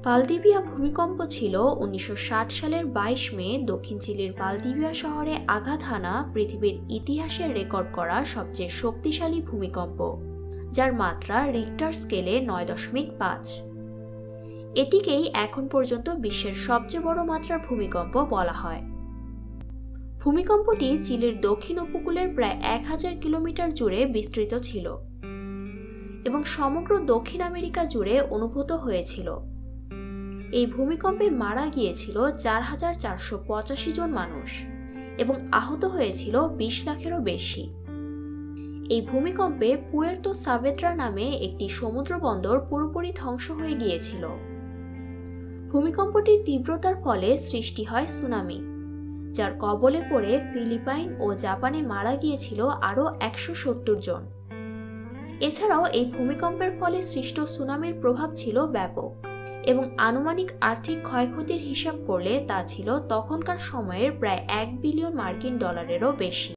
Valdivia ভূমিকম্প ছিল 1960 সালের 22 মে দক্ষিণ চিলির ভালদিভিয়া শহরে আঘাত হানা পৃথিবীর ইতিহাসে রেকর্ড করা সবচেয়ে শক্তিশালী ভূমিকম্প, যার মাত্রা রিক্টার স্কেলে 9.5। এটিকেই এখন পর্যন্ত বিশ্বের সবচেয়ে বড় মাত্রার ভূমিকম্প বলা হয়। ভূমিকম্পটি চিলির দক্ষিণ উপকূলের প্রায় 1000 কিলোমিটার জুড়ে বিস্তৃত ছিল এবং সমগ্র দক্ষিণ আমেরিকা জুড়ে অনুভূত হয়েছিল। এই ভূমিকম্পে মারা গিয়েছিল 4485 জন মানুষ এবং আহত হয়েছিল 20 লাখেরও বেশি। এই ভূমিকম্পে পুয়ের্তো সাভেদ্রা নামে একটি সমুদ্র বন্দর পুরোপুরি ধ্বংস হয়ে গিয়েছিল। ভূমিকম্পটির তীব্রতার ফলে সৃষ্টি হয় সুনামি, যার কবলে পড়ে ফিলিপাইন ও জাপানে মারা গিয়েছিল আরও 170 জন। এছাড়াও এই ভূমিকম্পের ফলে সৃষ্ট সুনামির প্রভাব ছিল ব্যাপক এবং আনুমানিক আর্থিক ক্ষয়ক্ষতির হিসাব করলে তা ছিল তখনকার সময়ের প্রায় $1 বিলিয়ন বেশি।